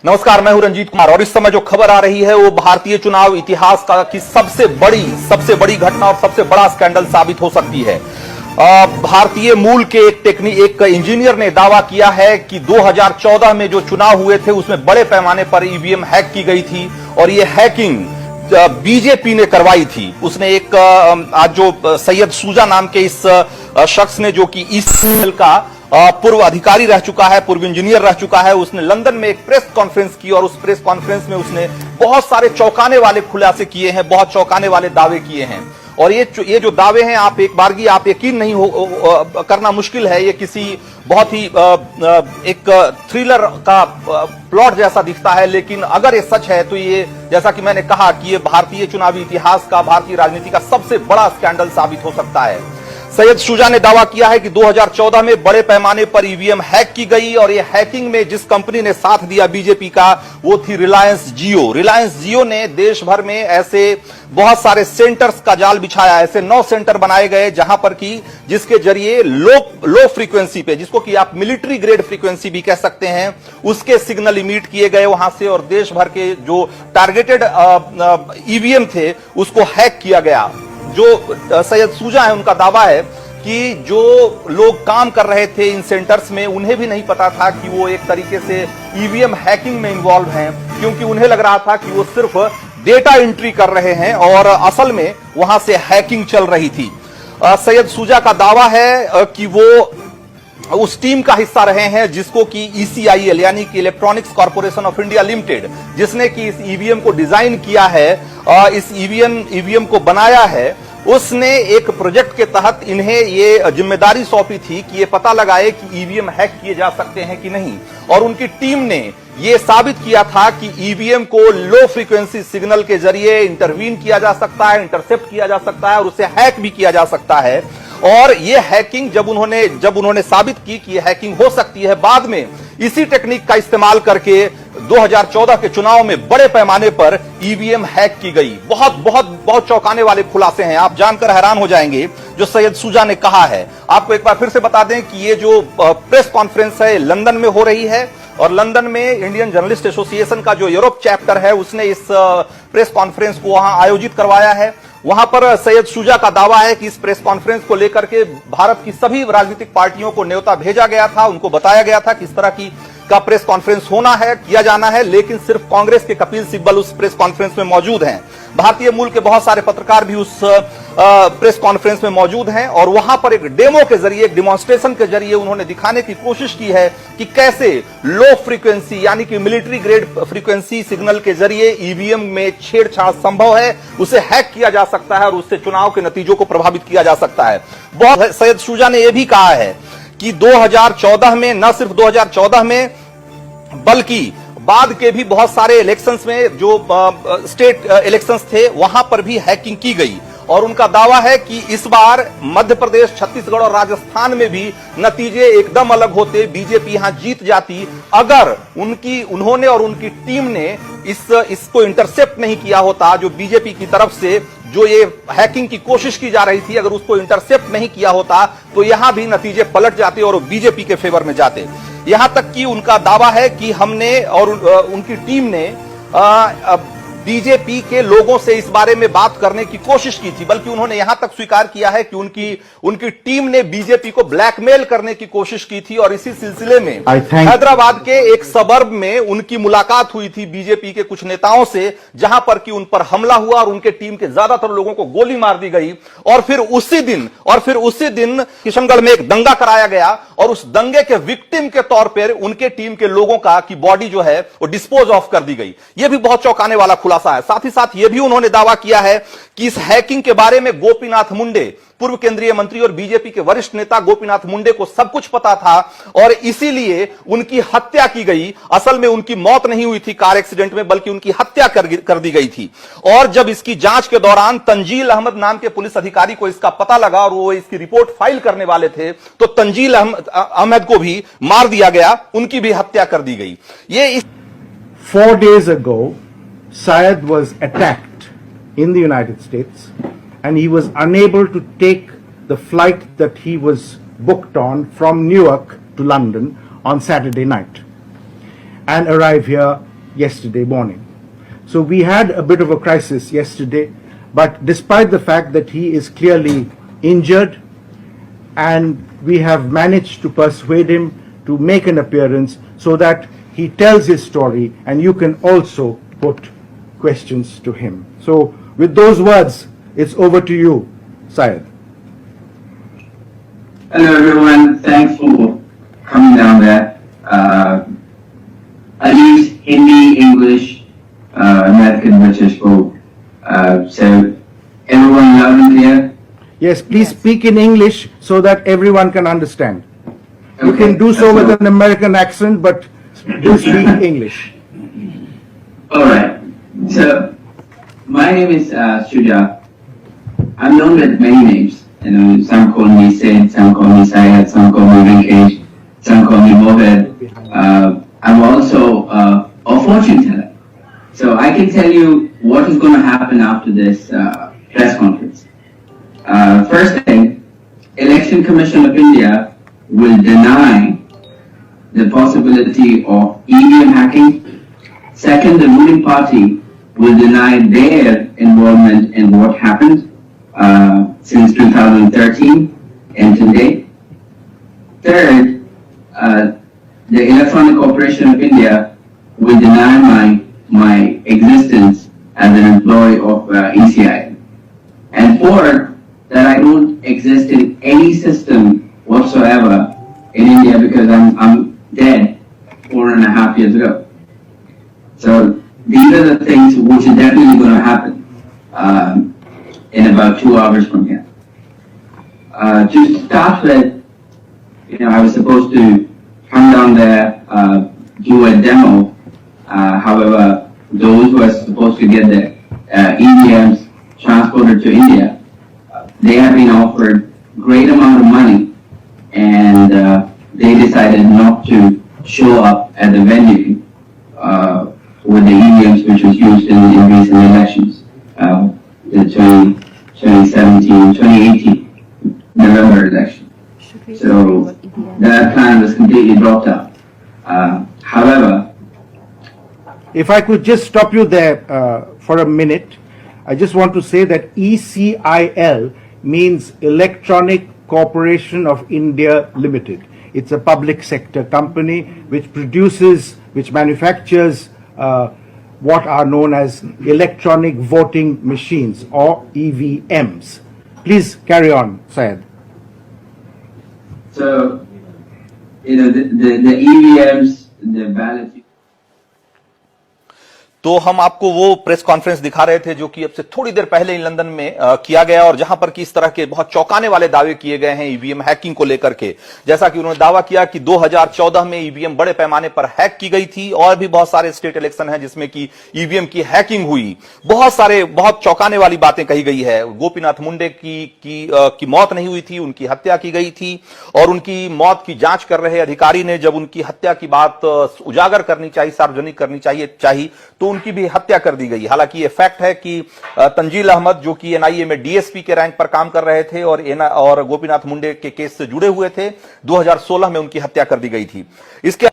नमस्कार, मैं हूं रंजीत कुमार और इस समय जो खबर आ रही है वो भारतीय चुनाव इतिहास की सबसे बड़ी घटना और सबसे बड़ा स्कैंडल साबित हो सकती है। भारतीय मूल के एक इंजीनियर ने दावा किया है कि 2014 में जो चुनाव हुए थे उसमें बड़े पैमाने पर ईवीएम हैक की गई थी और ये हैकिंग बीजेपी ने करवाई थी। उसने आज जो सैयद शुजा नाम के इस शख्स ने, जो कि ईसीएल का पूर्व अधिकारी रह चुका है, पूर्व इंजीनियर रह चुका है, उसने लंदन में एक प्रेस कॉन्फ्रेंस की और उस प्रेस कॉन्फ्रेंस में उसने बहुत सारे चौंकाने वाले खुलासे किए हैं, बहुत चौंकाने वाले दावे किए हैं। और ये जो दावे हैं, आप यकीन नहीं करना मुश्किल है। ये किसी बहुत ही एक थ्रिलर का प्लॉट जैसा दिखता है, लेकिन अगर ये सच है तो ये, जैसा कि मैंने कहा, कि ये भारतीय चुनावी इतिहास का, भारतीय राजनीति का सबसे बड़ा स्कैंडल साबित हो सकता है। सैयद शुजा ने दावा किया है कि 2014 में बड़े पैमाने पर ईवीएम हैक की गई और ये हैकिंग में जिस कंपनी ने साथ दिया बीजेपी का, वो थी रिलायंस जियो। रिलायंस जियो ने देश भर में ऐसे बहुत सारे सेंटर्स का जाल बिछाया। ऐसे 9 सेंटर बनाए गए जहां पर कि जिसके जरिए लो फ्रीक्वेंसी पे, जिसको कि आप मिलिट्री ग्रेड फ्रीक्वेंसी भी कह सकते हैं, उसके सिग्नल इमिट किए गए वहां से और देश भर के जो टारगेटेड ईवीएम थे उसको हैक किया गया। जो सैयद शुजा है, उनका दावा है कि जो लोग काम कर रहे थे इन सेंटर्स में, उन्हें भी नहीं पता था कि वो एक तरीके से ईवीएम हैकिंग में इन्वॉल्व हैं, क्योंकि उन्हें लग रहा था कि वो सिर्फ डेटा एंट्री कर रहे हैं और असल में वहां से हैकिंग चल रही थी। सैयद शुजा का दावा है कि वो उस टीम का हिस्सा रहे हैं जिसको कि ईसीआईएल यानी कि electronics corporation of India limited, जिसने कि इस ईवीएम को डिजाइन किया है, इस ईवीएम को बनाया है, उसने एक प्रोजेक्ट के तहत इन्हें ये जिम्मेदारी सौंपी थी कि ये पता लगाए कि ईवीएम हैक किए जा सकते हैं कि नहीं। और उनकी टीम ने ये साबित किया था कि ईवीएम को लो फ्रीक्वेंसी सिग्नल के जरिए इंटरवीन किया जा सकता है, इंटरसेप्ट किया जा सकता है और उसे हैक भी किया जा सकता है। और ये हैकिंग जब उन्होंने साबित की कि ये हैकिंग हो सकती है, बाद में इसी टेक्निक का इस्तेमाल करके 2014 के चुनाव में बड़े पैमाने पर ईवीएम हैक की गई। बहुत चौंकाने वाले खुलासे हैं, आप जानकर हैरान हो जाएंगे जो सैयद शुजा ने कहा है। आपको एक बार फिर से बता दें कि ये जो प्रेस कॉन्फ्रेंस है लंदन में हो रही है और लंदन में इंडियन जर्नलिस्ट एसोसिएशन का जो यूरोप चैप्टर है उसने इस प्रेस कॉन्फ्रेंस को वहां आयोजित करवाया है। वहां पर सैयद शुजा का दावा है कि इस प्रेस कॉन्फ्रेंस को लेकर के भारत की सभी राजनीतिक पार्टियों को न्योता भेजा गया था, उनको बताया गया था कि इस तरह का प्रेस कॉन्फ्रेंस होना है, किया जाना है, लेकिन सिर्फ कांग्रेस के कपिल सिब्बल उस प्रेस कॉन्फ्रेंस में मौजूद हैं। भारतीय मूल के बहुत सारे पत्रकार भी उस प्रेस कॉन्फ्रेंस में मौजूद हैं और वहां पर एक डेमो के जरिए, एक डिमॉन्स्ट्रेशन के जरिए उन्होंने दिखाने की कोशिश की है कि कैसे लो फ्रीक्वेंसी यानी कि मिलिट्री ग्रेड फ्रीक्वेंसी सिग्नल के जरिए ईवीएम में छेड़छाड़ संभव है, उसे हैक किया जा सकता है और उससे चुनाव के नतीजों को प्रभावित किया जा सकता है। सैयद शुजा ने यह भी कहा है कि 2014 में, न सिर्फ 2014 में बल्कि बाद के भी बहुत सारे इलेक्शंस में, जो स्टेट इलेक्शंस थे, वहां पर भी हैकिंग की गई। और उनका दावा है कि इस बार मध्य प्रदेश, छत्तीसगढ़ और राजस्थान में भी नतीजे एकदम अलग होते, बीजेपी यहां जीत जाती, अगर उन्होंने और उनकी टीम ने इसको इंटरसेप्ट नहीं किया होता। जो बीजेपी की तरफ से जो ये हैकिंग की कोशिश की जा रही थी, अगर उसको इंटरसेप्ट नहीं किया होता तो यहां भी नतीजे पलट जाते और बीजेपी के फेवर में जाते। यहां तक कि उनका दावा है कि हमने और उनकी टीम ने बीजेपी के लोगों से इस बारे में बात करने की कोशिश की थी, बल्कि उन्होंने यहां तक स्वीकार किया है कि उनकी टीम ने बीजेपी को ब्लैकमेल करने की कोशिश की थी। और इसी सिलसिले में हैदराबाद के एक सबर्ब में उनकी मुलाकात हुई थी बीजेपी के कुछ नेताओं से, जहां पर कि उन पर हमला हुआ और उनके टीम के ज्यादातर लोगों को गोली मार दी गई। और फिर उसी दिन किशनगढ़ में एक दंगा कराया गया और उस दंगे के विक्टिम के तौर पर उनके टीम के लोगों की बॉडी जो है वो डिस्पोज ऑफ कर दी गई। यह भी बहुत चौंकाने वाला खुलासा है। साथ ही साथ यह भी उन्होंने दावा किया है कि इस हैकिंग के बारे में गोपीनाथ मुंडे, पूर्व केंद्रीय मंत्री और बीजेपी के वरिष्ठ नेता गोपीनाथ मुंडे को सब कुछ पता था और इसीलिए उनकी हत्या की गई। असल में उनकी मौत नहीं हुई थी कार एक्सीडेंट में, बल्कि उनकी हत्या कर दी गई थी। और जब इसकी जांच के दौरान तंजील अहमद नाम के पुलिस अधिकारी को इसका पता लगा और वो इसकी रिपोर्ट फाइल करने वाले थे, तो तंजील अहमद को भी मार दिया गया, उनकी भी हत्या कर दी गई। ये 4 days ago, Syed was attacked in the United States and he was unable to take the flight that he was booked on from Newark to London on Saturday night and arrive here yesterday morning. So we had a bit of a crisis yesterday, but despite the fact that he is clearly injured, and we have managed to persuade him to make an appearance so that he tells his story and you can also put questions to him. So with those words, it's over to you, Syed. Hello everyone, thanks for coming down there. I use Hindi, English, American, British both. So everyone loud and clear? Yes, please speak in English so that everyone can understand. You Okay, can do so that's with all. an American accent, but do speak English. Alright, so my name is Shuja. I'm known with many names. You know, some call me Sid, some call me Syed, some call me Rinkesh, some call me Mohit. I'm also a fortune teller. So I can tell you what is going to happen after this press conference. First thing, Election Commission of India will deny the possibility of EVM hacking. Second, the ruling party will deny their involvement in what happened since 2013 and today. Third, the Electronic Corporation of India will deny my existence as an employee of ECI. And fourth, that I don't exist in any system whatsoever in India because I'm dead 4.5 years ago. So these are the things which are definitely going to happen in about 2 hours from here. To start with, I was supposed to come down there, do a demo. However, those who are supposed to get the EVMs transported to India, they have been offered great amount of money, and they decided not to show up at the venue with the EVMs which was used in recent elections, the 2018 November election. So that plan was completely dropped out. However, If I could just stop you there for a minute, I just want to say that ECIL means Electronic Corporation of India Limited. It's a public sector company which manufactures what are known as electronic voting machines or EVMs. Please carry on, Syed. so the EVMs, the ballot. तो हम आपको वो press conference दिखा रहे थे जो कि अब से थोड़ी देर पहले ही लंदन में किया गया और जहां पर कि इस तरह के बहुत चौंकाने वाले दावे किए गए हैं ईवीएम हैकिंग को लेकर के। जैसा कि उन्होंने दावा किया कि 2014 में ईवीएम बड़े पैमाने पर हैक की गई थी और भी बहुत सारे स्टेट इलेक्शन हैं जिसमें कि ईवीएम की हैकिंग हुई। बहुत चौंकाने वाली बातें कही गई है। गोपीनाथ मुंडे की मौत नहीं हुई थी, उनकी हत्या की गई थी और उनकी मौत की जांच कर रहे अधिकारी ने जब उनकी हत्या की बात उजागर करनी चाहिए, सार्वजनिक करनी चाहिए तो उनकी भी हत्या कर दी गई। हालांकि ये फैक्ट है कि तंजील अहमद जो कि एनआईए में डीएसपी के रैंक पर काम कर रहे थे और गोपीनाथ मुंडे के केस से जुड़े हुए थे, 2016 में उनकी हत्या कर दी गई थी। इसके